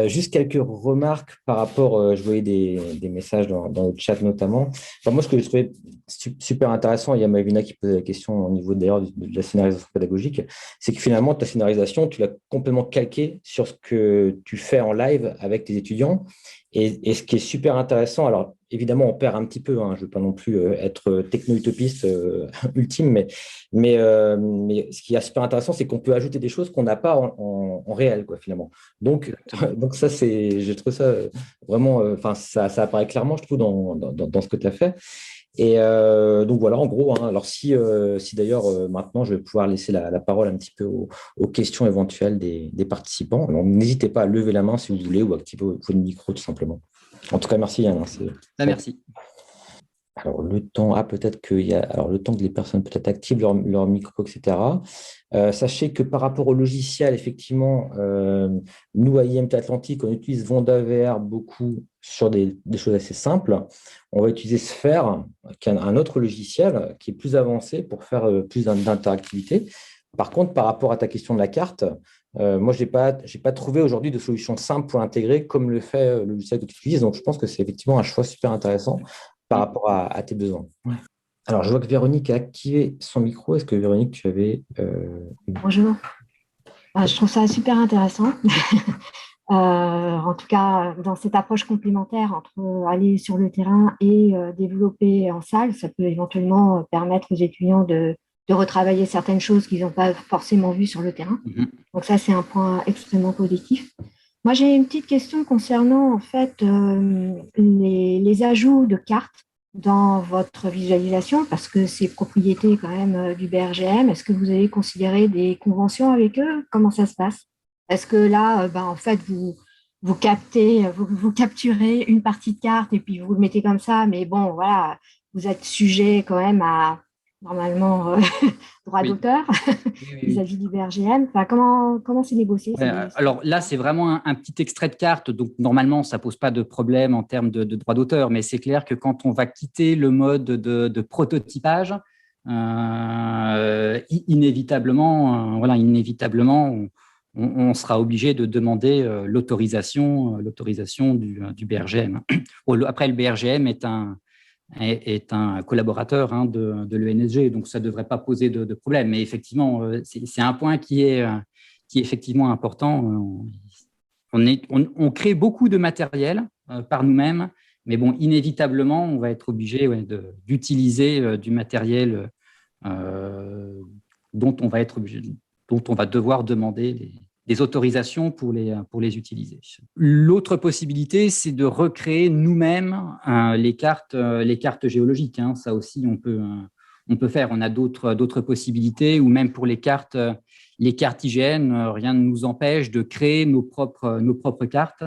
Juste quelques remarques par rapport, je voyais des messages dans le chat notamment. Moi, ce que je trouvais super intéressant, il y a Malvina qui posait la question au niveau d'ailleurs de la scénarisation pédagogique, c'est que finalement, ta scénarisation, tu l'as complètement calquée sur ce que tu fais en live avec tes étudiants. Et ce qui est super intéressant, alors évidemment, on perd un petit peu, hein, je ne veux pas non plus être techno-utopiste ultime, mais ce qui est super intéressant, c'est qu'on peut ajouter des choses qu'on n'a pas en réel, quoi, finalement. Donc ça, je trouve ça vraiment, ça apparaît clairement, je trouve, dans ce que tu as fait. Et donc voilà, en gros, hein, alors si d'ailleurs maintenant je vais pouvoir laisser la parole un petit peu aux questions éventuelles des participants. Alors n'hésitez pas à lever la main si vous voulez ou activer votre micro tout simplement. En tout cas, merci Yann. Merci. Alors le temps, peut-être qu'il y a le temps que les personnes peut-être activent leur micro, etc. Sachez que par rapport au logiciel, effectivement, nous à IMT Atlantique, on utilise VondaVR beaucoup sur des choses assez simples. On va utiliser Sphere, qui est un autre logiciel qui est plus avancé pour faire plus d'interactivité. Par contre, par rapport à ta question de la carte, moi, je n'ai pas trouvé aujourd'hui de solution simple pour l'intégrer comme le fait le logiciel que tu utilises. Donc, je pense que c'est effectivement un choix super intéressant par rapport à tes besoins. Ouais. Alors, je vois que Véronique a activé son micro. Est-ce que Véronique, tu avais… Bonjour. Je trouve ça super intéressant. En tout cas, dans cette approche complémentaire entre aller sur le terrain et développer en salle, ça peut éventuellement permettre aux étudiants de retravailler certaines choses qu'ils n'ont pas forcément vues sur le terrain. Donc ça, c'est un point extrêmement positif. Moi, j'ai une petite question concernant en fait les ajouts de cartes dans votre visualisation, parce que c'est propriété quand même du BRGM. Est-ce que vous avez considéré des conventions avec eux? Comment ça se passe? Est-ce que là, en fait, vous captez, vous capturez une partie de carte et puis vous le mettez comme ça, mais bon, voilà, vous êtes sujet quand même à, normalement, droit Oui. d'auteur Oui. vis-à-vis du BRGM. Enfin, comment c'est négocié Ouais, alors là, c'est vraiment un petit extrait de carte, donc normalement, ça ne pose pas de problème en termes de droit d'auteur, mais c'est clair que quand on va quitter le mode de prototypage, inévitablement, on sera obligé de demander l'autorisation du BRGM. Après, le BRGM est un collaborateur de l'ENSG, donc ça ne devrait pas poser de problème. Mais effectivement, c'est un point qui est effectivement important. On crée beaucoup de matériel par nous-mêmes, mais bon, inévitablement, on va être obligé d'utiliser du matériel dont on va devoir demander des autorisations pour les utiliser. L'autre possibilité, c'est de recréer nous-mêmes les cartes géologiques. Ça aussi, on peut faire. On a d'autres possibilités, ou même pour les cartes IGN, rien ne nous empêche de créer nos propres cartes,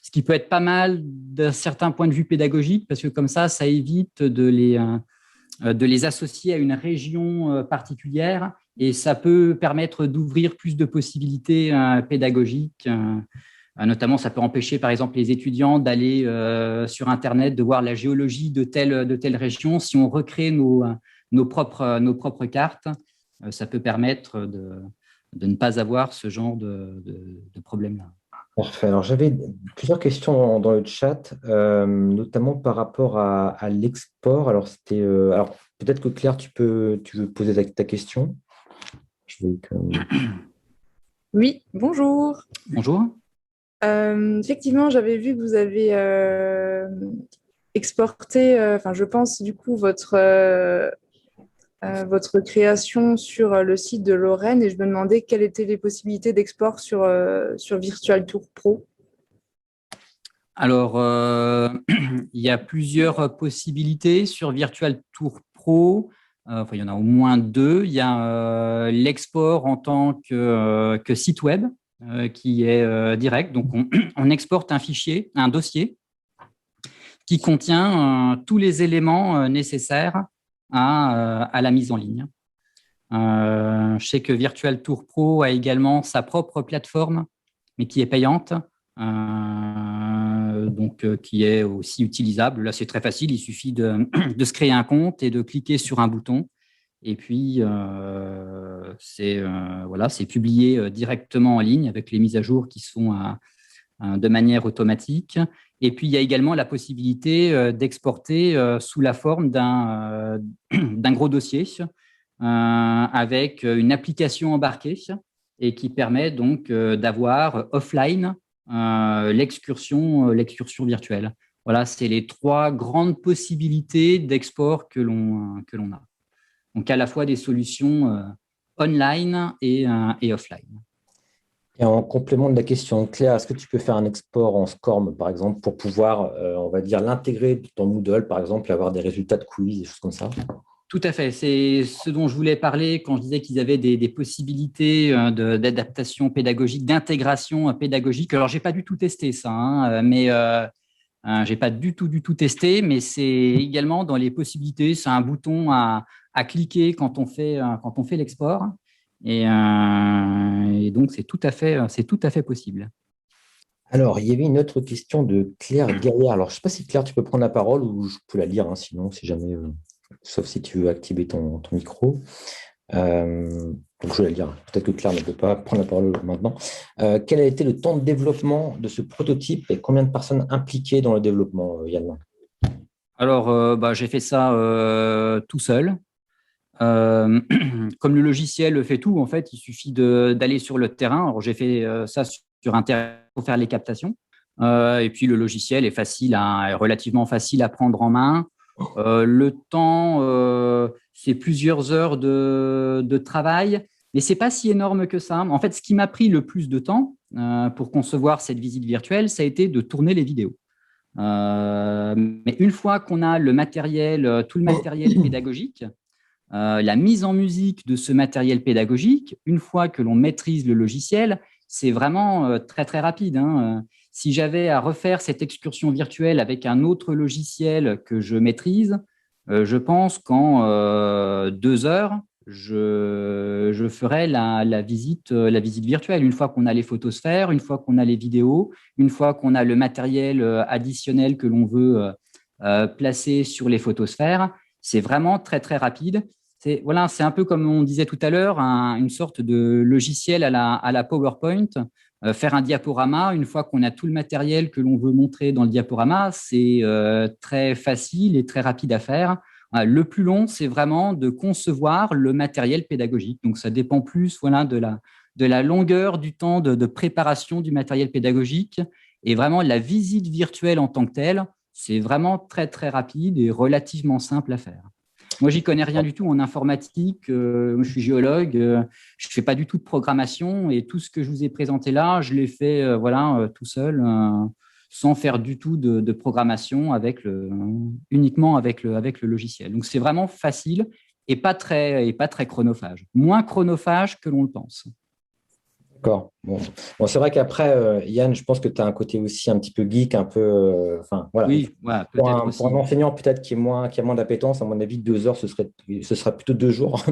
ce qui peut être pas mal d'un certain point de vue pédagogique, parce que comme ça évite de les associer à une région particulière, et ça peut permettre d'ouvrir plus de possibilités pédagogiques. Notamment, ça peut empêcher, par exemple, les étudiants d'aller sur Internet, de voir la géologie de telle région. Si on recrée nos propres cartes, ça peut permettre de ne pas avoir ce genre de problème-là. Parfait. Alors, j'avais plusieurs questions dans le chat, notamment par rapport à l'export. Alors, alors peut-être que Claire, tu veux poser ta question. Oui, bonjour. Bonjour. Effectivement, j'avais vu que vous avez exporté, je pense, du coup, votre création sur le site de Lorraine, et je me demandais quelles étaient les possibilités d'export sur Virtual Tour Pro. Alors, il y a plusieurs possibilités sur Virtual Tour Pro. Il y en a au moins deux. Il y a l'export en tant que site web qui est direct. Donc, on exporte un fichier, un dossier qui contient tous les éléments nécessaires à la mise en ligne. Je sais que Virtual Tour Pro a également sa propre plateforme, mais qui est payante. Qui est aussi utilisable. Là, c'est très facile, il suffit de se créer un compte et de cliquer sur un bouton. Et puis, c'est publié directement en ligne avec les mises à jour qui sont de manière automatique. Et puis, il y a également la possibilité d'exporter sous la forme d'un gros dossier avec une application embarquée et qui permet donc d'avoir offline l'excursion virtuelle. Voilà, c'est les trois grandes possibilités d'export que l'on a. Donc, à la fois des solutions online et offline. Et en complément de la question de Claire, est-ce que tu peux faire un export en SCORM, par exemple, pour pouvoir, on va dire, l'intégrer dans Moodle, par exemple, et avoir des résultats de quiz, des choses comme ça? Tout à fait. C'est ce dont je voulais parler quand je disais qu'ils avaient des possibilités d'adaptation pédagogique, d'intégration pédagogique. Alors, je n'ai pas du tout testé ça, mais je n'ai pas du tout testé, mais c'est également dans les possibilités. C'est un bouton à cliquer quand on fait l'export. Et donc, c'est tout à fait possible. Alors, il y avait une autre question de Claire Gaillard. Alors, je ne sais pas si Claire, tu peux prendre la parole ou je peux la lire, sinon, si jamais, sauf si tu veux activer ton micro. Donc, je vais la lire. Peut-être que Claire ne peut pas prendre la parole maintenant. Quel a été le temps de développement de ce prototype et combien de personnes impliquées dans le développement, Yann? Alors, j'ai fait ça tout seul. Comme le logiciel fait tout, en fait, il suffit d'aller sur le terrain. Alors, j'ai fait ça sur Internet pour faire les captations. Et puis, le logiciel est relativement facile à prendre en main. Le temps, c'est plusieurs heures de travail, mais c'est pas si énorme que ça. En fait, ce qui m'a pris le plus de temps pour concevoir cette visite virtuelle, ça a été de tourner les vidéos. Mais une fois qu'on a tout le matériel pédagogique, la mise en musique de ce matériel pédagogique, une fois que l'on maîtrise le logiciel, c'est vraiment très, très rapide. Si j'avais à refaire cette excursion virtuelle avec un autre logiciel que je maîtrise, je pense qu'en 2 heures, je ferai la visite virtuelle. Une fois qu'on a les photosphères, une fois qu'on a les vidéos, une fois qu'on a le matériel additionnel que l'on veut placer sur les photosphères, c'est vraiment très, très rapide. C'est un peu comme on disait tout à l'heure, une sorte de logiciel à la PowerPoint. Faire un diaporama, une fois qu'on a tout le matériel que l'on veut montrer dans le diaporama, c'est très facile et très rapide à faire. Le plus long, c'est vraiment de concevoir le matériel pédagogique. Donc, ça dépend plus de la longueur du temps de préparation du matériel pédagogique. Et vraiment, la visite virtuelle en tant que telle, c'est vraiment très, très rapide et relativement simple à faire. Moi, j'y connais rien du tout en informatique. Je suis géologue. Je fais pas du tout de programmation et tout ce que je vous ai présenté là, je l'ai fait tout seul, sans faire du tout de programmation uniquement avec le logiciel. Donc, c'est vraiment facile et pas très chronophage. Moins chronophage que l'on le pense. D'accord. Bon, c'est vrai qu'après, Yann, je pense que tu as un côté aussi un petit peu geek, un peu. Oui, pour un enseignant peut-être qui a moins d'appétence, à mon avis, 2 heures, ce sera plutôt 2 jours.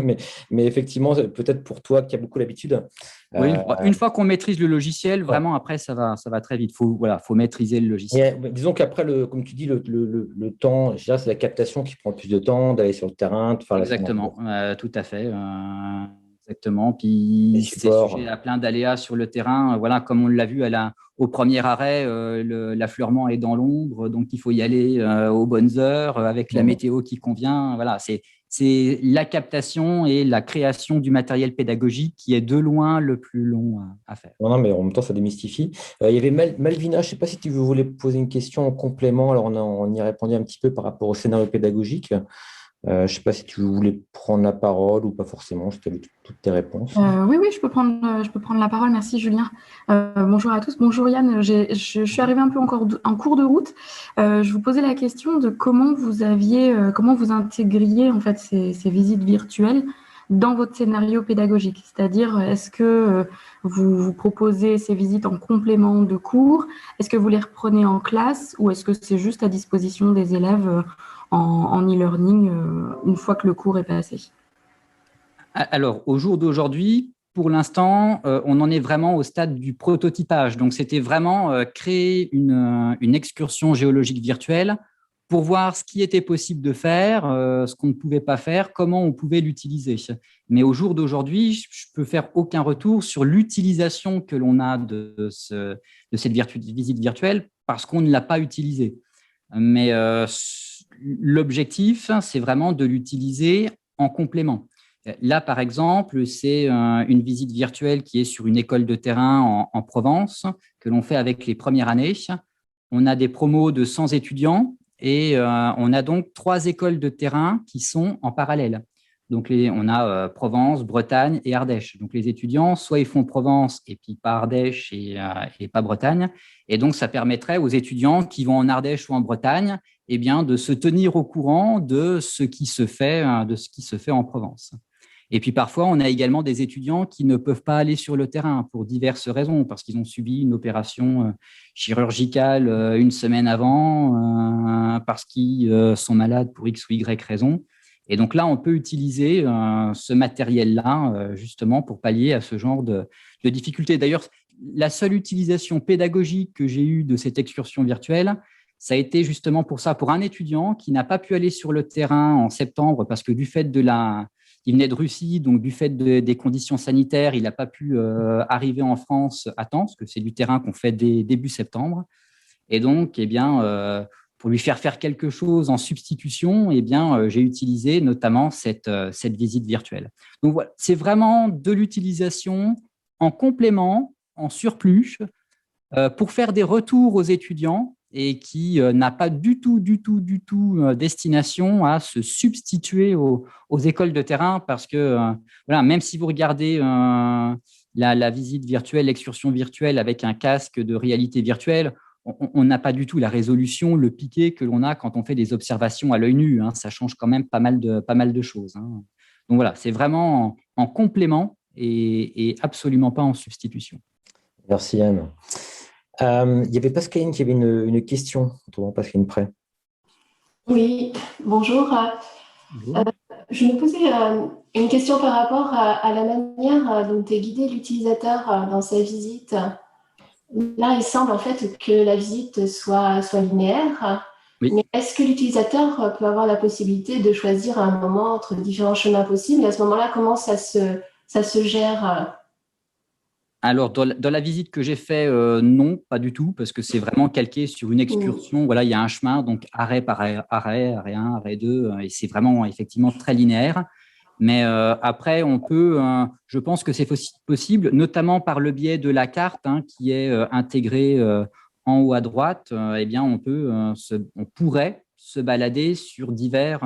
Mais effectivement, peut-être pour toi qui as beaucoup l'habitude. Oui, une fois qu'on maîtrise le logiciel, vraiment après, ça va très vite. Faut maîtriser le logiciel. Disons qu'après, comme tu dis, le temps, je dirais, c'est la captation qui prend plus de temps, d'aller sur le terrain, de faire Exactement, tout à fait. Exactement. Puis c'est sujet à plein d'aléas sur le terrain. Comme on l'a vu au premier arrêt, l'affleurement est dans l'ombre, donc il faut y aller aux bonnes heures avec la météo qui convient. C'est la captation et la création du matériel pédagogique qui est de loin le plus long à faire. Non, mais en même temps, ça démystifie. Il y avait Malvina, je ne sais pas si tu voulais poser une question en complément. Alors, on y répondait un petit peu par rapport au scénario pédagogique. Je ne sais pas si tu voulais prendre la parole ou pas forcément, si tu avais toutes tes réponses. Oui, je peux prendre la parole. Merci, Julien. Bonjour à tous. Bonjour, Yann. Je suis arrivée un peu en cours de route. Je vous posais la question de comment vous intégriez en fait ces visites virtuelles dans votre scénario pédagogique. C'est-à-dire, est-ce que vous proposez ces visites en complément de cours? Est-ce que vous les reprenez en classe ou est-ce que c'est juste à disposition des élèves en e-learning une fois que le cours est passé? Alors, au jour d'aujourd'hui, pour l'instant, on en est vraiment au stade du prototypage. Donc, c'était vraiment créer une excursion géologique virtuelle pour voir ce qui était possible de faire, ce qu'on ne pouvait pas faire, comment on pouvait l'utiliser. Mais au jour d'aujourd'hui, je ne peux faire aucun retour sur l'utilisation que l'on a de cette visite virtuelle parce qu'on ne l'a pas utilisée. Mais l'objectif, c'est vraiment de l'utiliser en complément. Là, par exemple, c'est une visite virtuelle qui est sur une école de terrain en Provence que l'on fait avec les premières années. On a des promos de 100 étudiants et on a donc 3 écoles de terrain qui sont en parallèle. Donc, on a Provence, Bretagne et Ardèche. Donc, les étudiants, soit ils font Provence et puis pas Ardèche et pas Bretagne. Et donc, ça permettrait aux étudiants qui vont en Ardèche ou en Bretagne de se tenir au courant de ce qui se fait en Provence. Et puis parfois, on a également des étudiants qui ne peuvent pas aller sur le terrain pour diverses raisons, parce qu'ils ont subi une opération chirurgicale une semaine avant, parce qu'ils sont malades pour X ou Y raison. Et donc là, on peut utiliser ce matériel-là justement pour pallier à ce genre de difficultés. D'ailleurs, la seule utilisation pédagogique que j'ai eue de cette excursion virtuelle, ça a été justement pour ça, pour un étudiant qui n'a pas pu aller sur le terrain en septembre parce que du fait il venait de Russie, donc du fait des conditions sanitaires, il n'a pas pu arriver en France à temps, parce que c'est du terrain qu'on fait début septembre. Et donc, pour lui faire quelque chose en substitution, j'ai utilisé notamment cette visite virtuelle. Donc voilà, c'est vraiment de l'utilisation en complément, en surplus, pour faire des retours aux étudiants et qui n'a pas du tout destination à se substituer aux écoles de terrain parce que, même si vous regardez la visite virtuelle, l'excursion virtuelle avec un casque de réalité virtuelle, on n'a pas du tout la résolution, le piqué que l'on a quand on fait des observations à l'œil nu. Ça change quand même pas mal de choses. Donc voilà, c'est vraiment en complément et absolument pas en substitution. Merci Yann. Il y avait Pascaline qui avait une question. Pascaline Prêt. Oui, bonjour. Je me posais une question par rapport à la manière dont est guidé l'utilisateur dans sa visite. Là, il semble en fait que la visite soit linéaire, Oui. mais est-ce que l'utilisateur peut avoir la possibilité de choisir un moment entre différents chemins possibles? Et à ce moment-là, comment ça se gère? Alors, dans la visite que j'ai fait, non, pas du tout, parce que c'est vraiment calqué sur une excursion. Voilà, il y a un chemin, donc arrêt par arrêt 1, arrêt 2, et c'est vraiment effectivement très linéaire. Mais après, on peut, je pense que c'est possible, notamment par le biais de la carte qui est intégrée en haut à droite. Eh bien, on pourrait se balader sur divers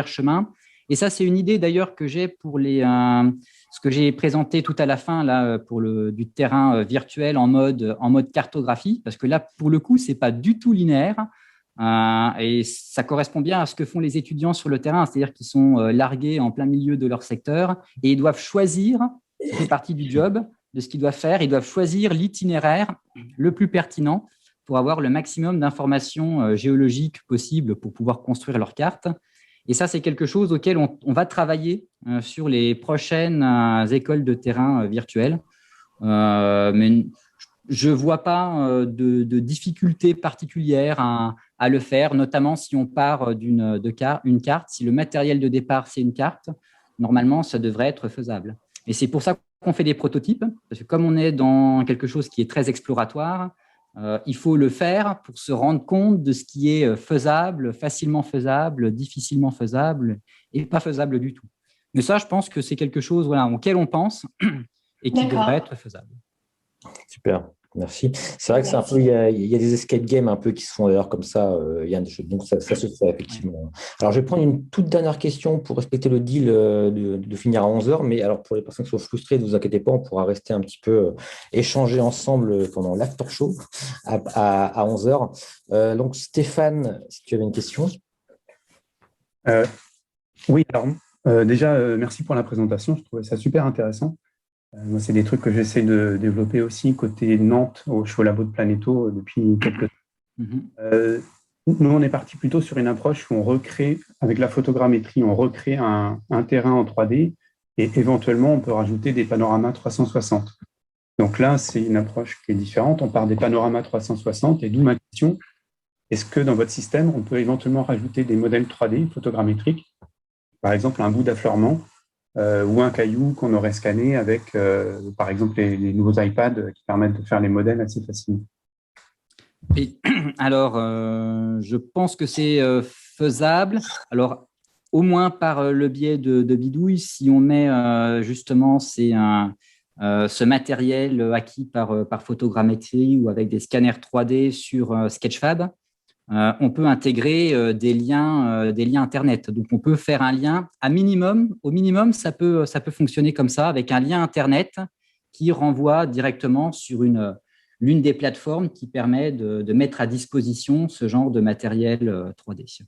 chemins. Et ça, c'est une idée d'ailleurs que j'ai pour ce que j'ai présenté tout à la fin là pour du terrain virtuel en mode cartographie, parce que là, pour le coup, c'est pas du tout linéaire. Et ça correspond bien à ce que font les étudiants sur le terrain, c'est-à-dire qu'ils sont largués en plein milieu de leur secteur et ils doivent choisir, ça fait partie du job, de ce qu'ils doivent faire, ils doivent choisir l'itinéraire le plus pertinent pour avoir le maximum d'informations géologiques possibles pour pouvoir construire leur carte. Et ça, c'est quelque chose auquel on va travailler sur les prochaines écoles de terrain virtuelles. Mais je ne vois pas de difficulté particulière à le faire, notamment si on part d'une carte. Si le matériel de départ, c'est une carte, normalement, ça devrait être faisable. Et c'est pour ça qu'on fait des prototypes, parce que comme on est dans quelque chose qui est très exploratoire, il faut le faire pour se rendre compte de ce qui est faisable, facilement faisable, difficilement faisable et pas faisable du tout. Mais ça, je pense que c'est quelque chose auquel on pense et qui devrait être faisable. Super, merci. C'est vrai que c'est un peu, il y a des escape games un peu qui se font d'ailleurs comme ça, Yann, donc ça se fait effectivement. Alors je vais prendre une toute dernière question pour respecter le deal de finir à 11h, mais alors pour les personnes qui sont frustrées, ne vous inquiétez pas, on pourra rester un petit peu échanger ensemble pendant l'after show à 11h. Donc Stéphane, si tu avais une question. Oui, alors déjà, merci pour la présentation, je trouvais ça super intéressant. Moi, c'est des trucs que j'essaie de développer aussi côté Nantes, au Labo de Planéto, depuis quelques temps. Nous, on est parti plutôt sur une approche où on recrée, avec la photogrammétrie, on recrée un terrain en 3D et éventuellement, on peut rajouter des panoramas 360. Donc là, c'est une approche qui est différente. On part des panoramas 360 et d'où ma question. Est-ce que dans votre système, on peut éventuellement rajouter des modèles 3D photogrammétriques, par exemple un bout d'affleurement ou un caillou qu'on aurait scanné avec, par exemple, les nouveaux iPads qui permettent de faire les modèles assez facilement. Et alors, je pense que c'est faisable. Alors, au moins par le biais de bidouilles, si on met justement ce matériel acquis par photogrammétrie ou avec des scanners 3D sur Sketchfab, on peut intégrer des liens Internet. Donc, on peut faire un lien au minimum, ça peut fonctionner comme ça, avec un lien Internet qui renvoie directement sur l'une des plateformes qui permet de mettre à disposition ce genre de matériel 3D.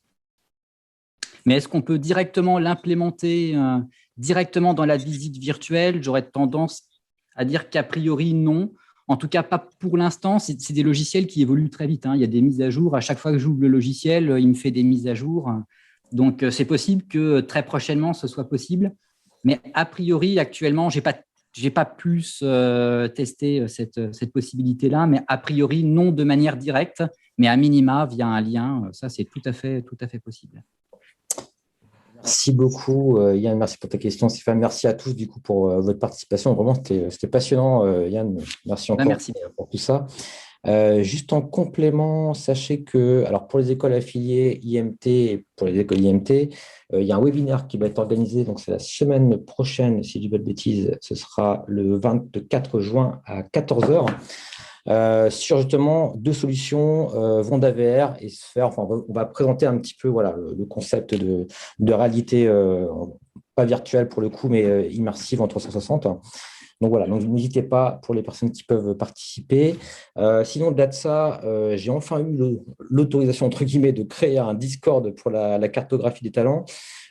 Mais est-ce qu'on peut directement l'implémenter directement dans la visite virtuelle? J'aurais tendance à dire qu'a priori, non. En tout cas, pas pour l'instant. C'est des logiciels qui évoluent très vite. Il y a des mises à jour. À chaque fois que j'ouvre le logiciel, il me fait des mises à jour. Donc, c'est possible que très prochainement, ce soit possible. Mais a priori, actuellement, je n'ai pas plus testé cette possibilité-là. Mais a priori, non de manière directe, mais à minima, via un lien. Ça, c'est tout à fait possible. Merci beaucoup, Yann. Merci pour ta question, Stéphane. Merci à tous du coup pour votre participation. Vraiment, c'était passionnant, Yann. Merci encore pour tout ça. Juste en complément, sachez que, alors pour les écoles affiliées IMT et pour les écoles IMT, il y a un webinaire qui va être organisé. Donc, c'est la semaine prochaine, si je dis pas de bêtises, ce sera le 24 juin à 14h. Sur justement 2 solutions, VondaVR et Sphere. Enfin, on va présenter un petit peu le concept de réalité, pas virtuelle pour le coup, mais immersive en 360. Donc voilà, donc n'hésitez pas pour les personnes qui peuvent participer. Sinon, au-delà de ça, j'ai enfin eu l'autorisation, entre guillemets, de créer un Discord pour la cartographie des talents.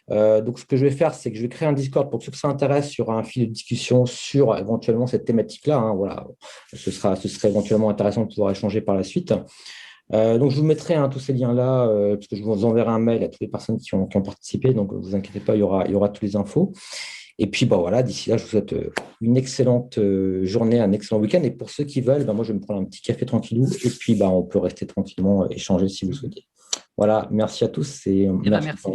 Donc, ce que je vais faire, c'est que je vais créer un Discord pour ceux que ça intéresse sur un fil de discussion sur éventuellement cette thématique-là. Hein, voilà. Ce serait éventuellement intéressant de pouvoir échanger par la suite. Donc, je vous mettrai tous ces liens-là, parce que je vous enverrai un mail à toutes les personnes qui ont participé. Donc, ne vous inquiétez pas, il y aura toutes les infos. Et puis, voilà, d'ici là, je vous souhaite une excellente journée, un excellent week-end. Et pour ceux qui veulent, moi, je vais me prendre un petit café tranquillou. Et puis, on peut rester tranquillement, échanger si vous souhaitez. Voilà, merci à tous. Merci.